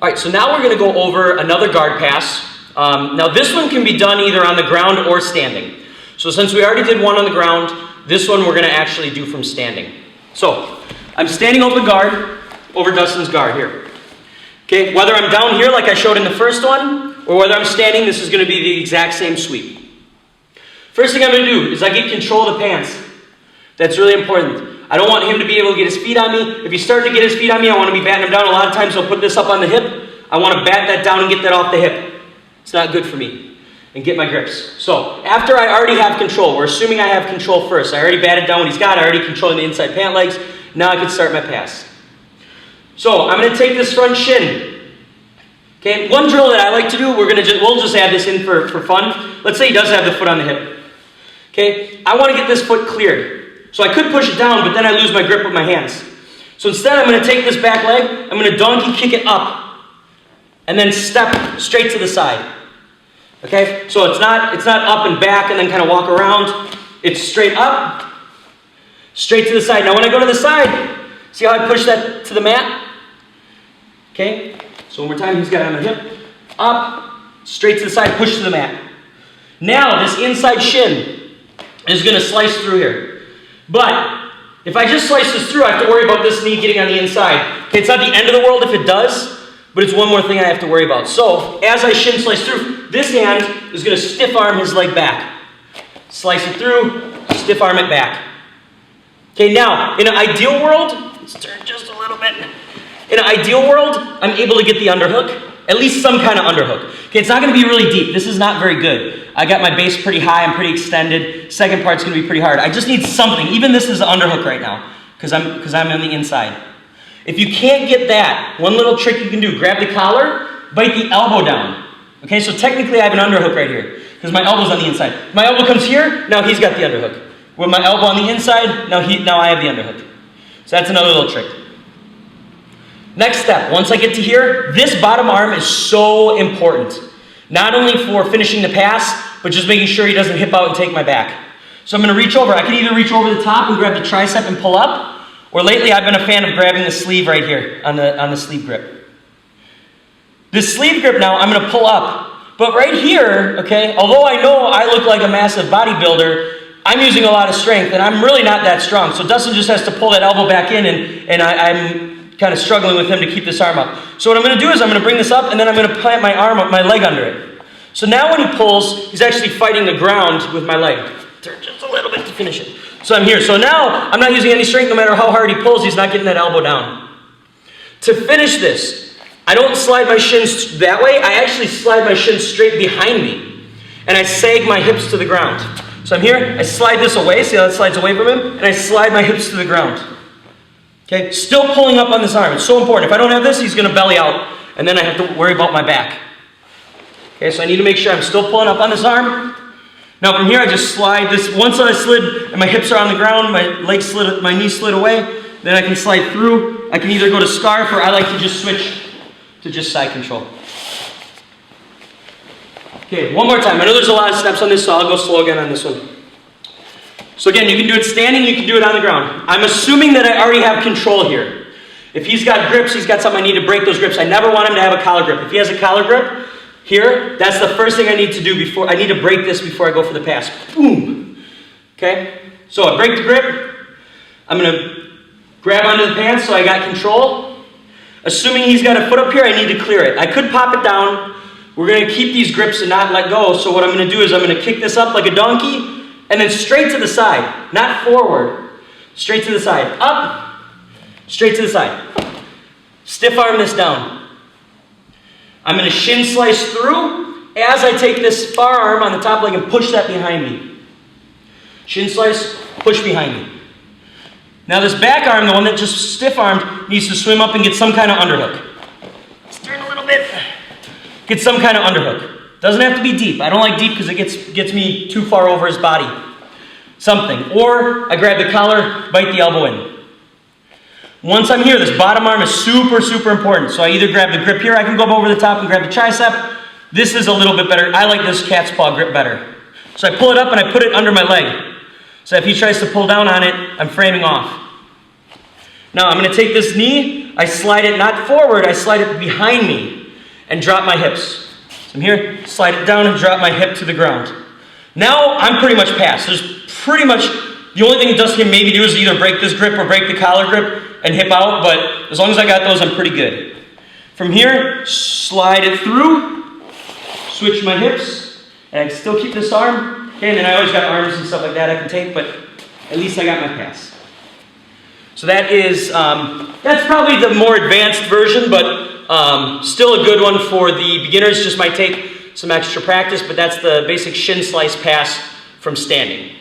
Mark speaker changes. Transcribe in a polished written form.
Speaker 1: All right, so now we're going to go over another guard pass. Now this one can be done either on the ground or standing. So since we already did one on the ground, this one we're going to actually do from standing. So I'm standing open guard over Dustin's guard here. Okay, whether I'm down here like I showed in the first one, or whether I'm standing, this is going to be the exact same sweep. First thing I'm going to do is I get control of the pants. That's really important. I don't want him to be able to get his feet on me. If he's starting to get his feet on me, I want to be batting him down. A lot of times he'll put this up on the hip. I want to bat that down and get that off the hip. It's not good for me. And get my grips. So after I already have control, we're assuming I have control first. I already batted down what he's got. I already controlling the inside pant legs. Now I can start my pass. So I'm going to take this front shin. Okay, one drill that I like to do, we'll just add this in for fun. Let's say he does have the foot on the hip. Okay, I want to get this foot cleared. So I could push it down, but then I lose my grip with my hands. So instead, I'm going to take this back leg, I'm going to donkey kick it up, and then step straight to the side. Okay, so it's not up and back and then kind of walk around. It's straight up, straight to the side. Now when I go to the side, see how I push that to the mat? Okay, so one more time, he's got it on the hip. Up, straight to the side, push to the mat. Now this inside shin is going to slice through here. But if I just slice this through, I have to worry about this knee getting on the inside. Okay, it's not the end of the world if it does, but it's one more thing I have to worry about. So as I shin slice through, this hand is going to stiff arm his leg back. Slice it through, stiff arm it back. Okay, now in an ideal world, let's turn just a little bit. In an ideal world, I'm able to get the underhook. At least some kind of underhook. Okay, it's not going to be really deep. This is not very good. I got my base pretty high. I'm pretty extended. Second part's going to be pretty hard. I just need something. Even this is an underhook right now because I'm on the inside. If you can't get that, one little trick you can do, grab the collar, bite the elbow down. Okay, so technically I have an underhook right here because my elbow's on the inside. My elbow comes here, now he's got the underhook. With my elbow on the inside, now I have the underhook. So that's another little trick. Next step, once I get to here, this bottom arm is so important. Not only for finishing the pass, but just making sure he doesn't hip out and take my back. So I'm going to reach over. I can either reach over the top and grab the tricep and pull up, or lately I've been a fan of grabbing the sleeve right here on the sleeve grip. This sleeve grip now, I'm going to pull up. But right here, okay, although I know I look like a massive bodybuilder, I'm using a lot of strength, and I'm really not that strong. So Dustin just has to pull that elbow back in, and I'm kind of struggling with him to keep this arm up. So what I'm going to do is I'm going to bring this up, and then I'm going to plant my leg under it. So now when he pulls, he's actually fighting the ground with my leg. Turn just a little bit to finish it. So I'm here. So now I'm not using any strength. No matter how hard he pulls, he's not getting that elbow down. To finish this, I don't slide my shins that way. I actually slide my shins straight behind me, and I sag my hips to the ground. So I'm here. I slide this away. See how it slides away from him? And I slide my hips to the ground. Okay, still pulling up on this arm. It's so important. If I don't have this, he's going to belly out, and then I have to worry about my back. Okay, so I need to make sure I'm still pulling up on this arm. Now from here, I just slide this. Once I slid, and my hips are on the ground, my knee slid away, then I can slide through. I can either go to scarf, or I like to just switch to just side control. Okay, one more time. I know there's a lot of steps on this, so I'll go slow again on this one. So again, you can do it standing, you can do it on the ground. I'm assuming that I already have control here. If he's got grips, he's got something I need to break those grips. I never want him to have a collar grip. If he has a collar grip here, that's the first thing I need to do before, I need to break this before I go for the pass. Boom. Okay? So I break the grip. I'm going to grab onto the pants so I got control. Assuming he's got a foot up here, I need to clear it. I could pop it down. We're going to keep these grips and not let go. So what I'm going to do is I'm going to kick this up like a donkey, and then straight to the side, not forward, straight to the side. Up, straight to the side. Stiff arm this down. I'm going to shin slice through as I take this far arm on the top leg and push that behind me. Shin slice, push behind me. Now this back arm, the one that just stiff armed, needs to swim up and get some kind of underhook. Let's turn a little bit. Get some kind of underhook. Doesn't have to be deep. I don't like deep because it gets me too far over his body. Something. Or I grab the collar, bite the elbow in. Once I'm here, this bottom arm is super, super important. So I either grab the grip here, I can go over the top and grab the tricep. This is a little bit better. I like this cat's paw grip better. So I pull it up and I put it under my leg. So if he tries to pull down on it, I'm framing off. Now I'm going to take this knee, I slide it not forward, I slide it behind me and drop my hips. So I'm here, slide it down and drop my hip to the ground. Now I'm pretty much past. There's pretty much, the only thing Dustin can maybe do is either break this grip or break the collar grip and hip out, but as long as I got those, I'm pretty good. From here, slide it through, switch my hips, and I can still keep this arm. Okay, and then I always got arms and stuff like that I can take, but at least I got my pass. So that is, that's probably the more advanced version, but still a good one for the beginners. Just might take some extra practice, but that's the basic shin slice pass from standing.